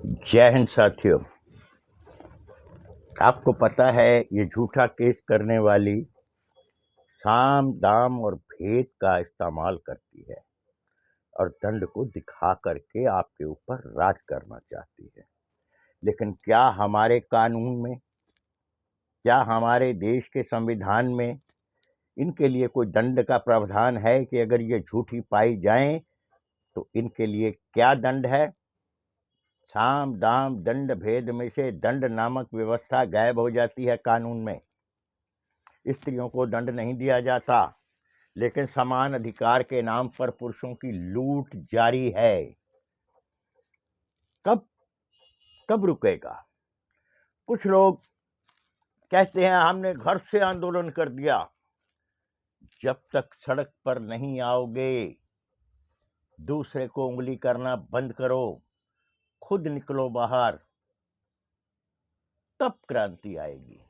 जय हिंद साथियों। आपको पता है ये झूठा केस करने वाली साम दाम और भेद का इस्तेमाल करती है और दंड को दिखा करके आपके ऊपर राज करना चाहती है। लेकिन क्या हमारे कानून में, क्या हमारे देश के संविधान में इनके लिए कोई दंड का प्रावधान है कि अगर ये झूठी पाई जाएं तो इनके लिए क्या दंड है? साम दाम दंड भेद में से दंड नामक व्यवस्था गायब हो जाती है कानून में। स्त्रियों को दंड नहीं दिया जाता, लेकिन समान अधिकार के नाम पर पुरुषों की लूट जारी है। कब कब रुकेगा? कुछ लोग कहते हैं हमने घर से आंदोलन कर दिया। जब तक सड़क पर नहीं आओगे, दूसरे को उंगली करना बंद करो, खुद निकलो बाहर, तब क्रांति आएगी।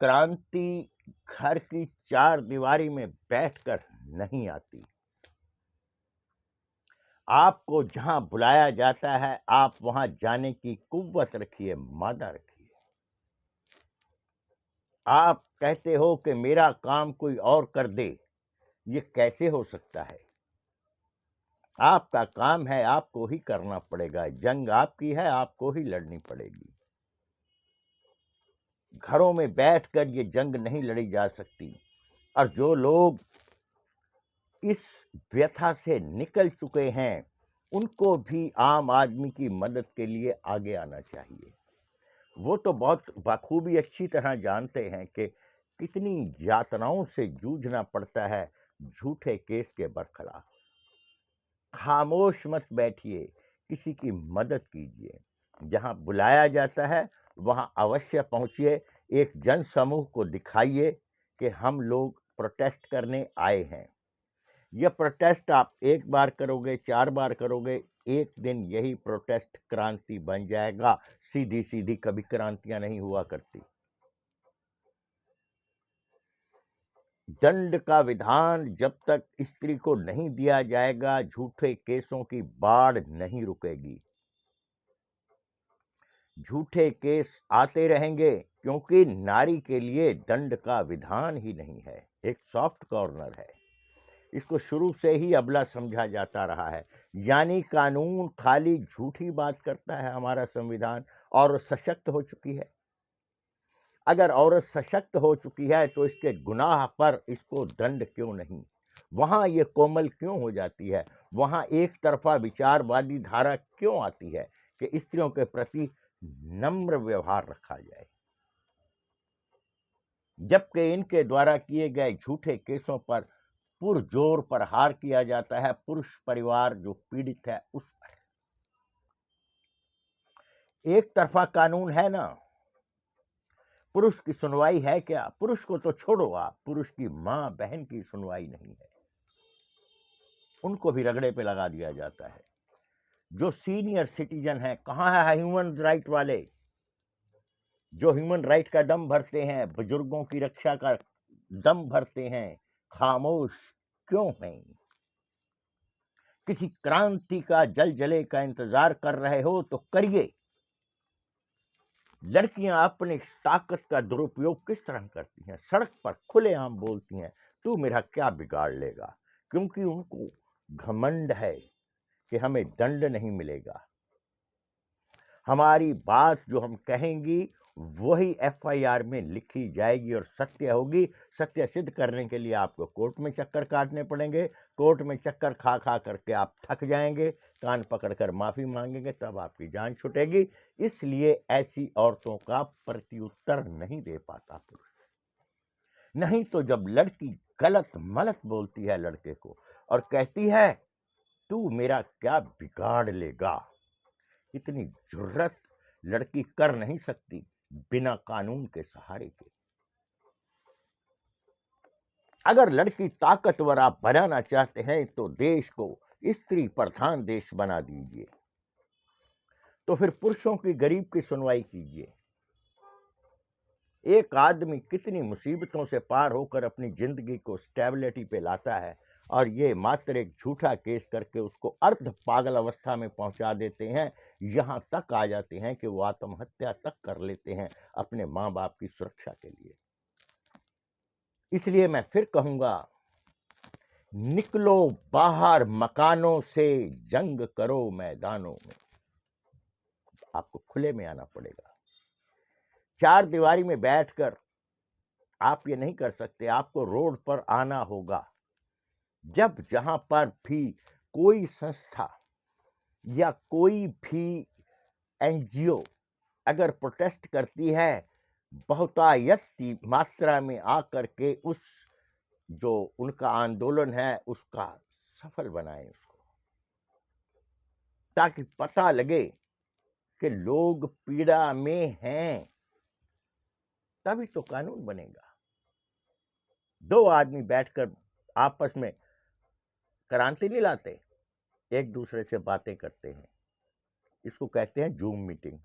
क्रांति घर की चार दीवारी में बैठकर नहीं आती। आपको जहां बुलाया जाता है, आप वहां जाने की कुव्वत रखिए, मादा रखिए। आप कहते हो कि मेरा काम कोई और कर दे, ये कैसे हो सकता है? आपका काम है, आपको ही करना पड़ेगा। जंग आपकी है, आपको ही लड़नी पड़ेगी। घरों में बैठकर ये जंग नहीं लड़ी जा सकती। और जो लोग इस व्यथा से निकल चुके हैं, उनको भी आम आदमी की मदद के लिए आगे आना चाहिए। वो तो बहुत बखूबी अच्छी तरह जानते हैं कि कितनी यातनाओं से जूझना पड़ता है झूठे केस के बरखिलाफ। खामोश मत बैठिए, किसी की मदद कीजिए। जहां बुलाया जाता है वहां अवश्य पहुंचिए। एक जन समूह को दिखाइए कि हम लोग प्रोटेस्ट करने आए हैं। यह प्रोटेस्ट आप एक बार करोगे, 4 बार करोगे, एक दिन यही प्रोटेस्ट क्रांति बन जाएगा। सीधी सीधी कभी क्रांतियां नहीं हुआ करती। दंड का विधान जब तक स्त्री को नहीं दिया जाएगा, झूठे केसों की बाढ़ नहीं रुकेगी। झूठे केस आते रहेंगे क्योंकि नारी के लिए दंड का विधान ही नहीं है, एक सॉफ्ट कॉर्नर है। इसको शुरू से ही अबला समझा जाता रहा है। यानी कानून खाली झूठी बात करता है हमारा संविधान। और सशक्त हो चुकी है। अगर औरत सशक्त हो चुकी है तो इसके गुनाह पर इसको दंड क्यों नहीं? वहां ये कोमल क्यों हो जाती है? वहां एक तरफा विचारवादी धारा क्यों आती है कि स्त्रियों के प्रति नम्र व्यवहार रखा जाए, जबकि इनके द्वारा किए गए झूठे केसों पर पुरजोर प्रहार किया जाता है पुरुष परिवार जो पीड़ित है उस पर। एक तरफा कानून है ना। पुरुष की सुनवाई है क्या? पुरुष को तो छोड़ो, आप पुरुष की मां बहन की सुनवाई नहीं है, उनको भी रगड़े पे लगा दिया जाता है। जो सीनियर सिटीजन है, कहां है ह्यूमन राइट वाले जो ह्यूमन राइट का दम भरते हैं, बुजुर्गों की रक्षा का दम भरते हैं? खामोश क्यों हैं? किसी क्रांति का जले का इंतजार कर रहे हो तो करिए। लड़कियां अपनी ताकत का दुरुपयोग किस तरह करती हैं? सड़क पर खुलेआम बोलती हैं, तू मेरा क्या बिगाड़ लेगा, क्योंकि उनको घमंड है कि हमें दंड नहीं मिलेगा। हमारी बात जो हम कहेंगी वही एफआईआर में लिखी जाएगी और सत्य होगी। सत्य सिद्ध करने के लिए आपको कोर्ट में चक्कर काटने पड़ेंगे। कोर्ट में चक्कर खा खा करके आप थक जाएंगे, कान पकड़कर माफी मांगेंगे, तब आपकी जान छूटेगी। इसलिए ऐसी औरतों का प्रत्युत्तर नहीं दे पाता पुरुष। नहीं तो जब लड़की गलत मलत बोलती है लड़के को और कहती है तू मेरा क्या बिगाड़ लेगा, इतनी जुर्रत लड़की कर नहीं सकती बिना कानून के सहारे के। अगर लड़की ताकतवर आप बनाना चाहते हैं तो देश को स्त्री प्रधान देश बना दीजिए। तो फिर पुरुषों की गरीब की सुनवाई कीजिए। एक आदमी कितनी मुसीबतों से पार होकर अपनी जिंदगी को स्टेबिलिटी पे लाता है और ये मात्र एक झूठा केस करके उसको अर्ध पागल अवस्था में पहुंचा देते हैं, यहाँ तक आ जाते हैं कि वो आत्महत्या तक कर लेते हैं अपने माँ बाप की सुरक्षा के लिए। इसलिए मैं फिर कहूंगा, निकलो बाहर मकानों से, जंग करो मैदानों में। आपको खुले में आना पड़ेगा। चार दीवारी में बैठकर आप ये नहीं कर सकते, आपको रोड पर आना होगा। जब जहां पर भी कोई संस्था या कोई भी एनजीओ अगर प्रोटेस्ट करती है, बहुतायत की मात्रा में आकर के उस जो उनका आंदोलन है उसका सफल बनाएं उसको, ताकि पता लगे कि लोग पीड़ा में हैं, तभी तो कानून बनेगा। दो आदमी बैठकर आपस में क्रांति नहीं लाते, एक दूसरे से बातें करते हैं। इसको कहते हैं जूम मीटिंग।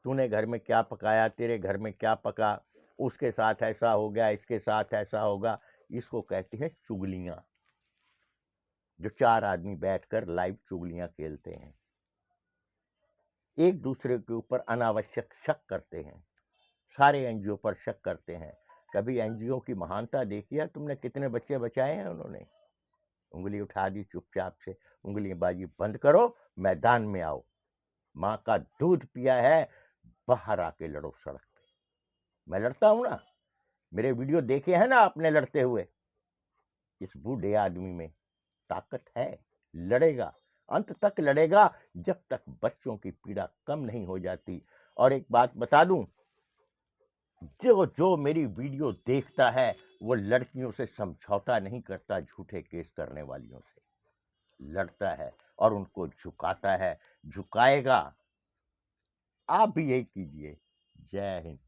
तूने घर में क्या पकाया, तेरे घर में क्या पका, उसके साथ ऐसा हो गया, इसके साथ ऐसा होगा। इसको कहते हैं चुगलियां। जो चार आदमी बैठकर लाइव चुगलियां खेलते हैं, एक दूसरे के ऊपर अनावश्यक शक करते हैं, सारे एनजीओ पर शक करते हैं। कभी एनजीओ की महानता देखी है तुमने? कितने बच्चे बचाए हैं उन्होंने? उंगली उठा दी चुपचाप से। उंगलीबाजी बंद करो, मैदान में आओ। माँ का दूध पिया है, बाहर आके लड़ो सड़क पे। मैं लड़ता हूं ना, मेरे वीडियो देखे हैं ना आपने लड़ते हुए। इस बूढ़े आदमी में ताकत है, लड़ेगा, अंत तक लड़ेगा, जब तक बच्चों की पीड़ा कम नहीं हो जाती। और एक बात बता दूं, जो जो मेरी वीडियो देखता है वो लड़कियों से समझौता नहीं करता, झूठे केस करने वालियों से लड़ता है और उनको झुकाता है, झुकाएगा। आप भी यही कीजिए। जय हिंद।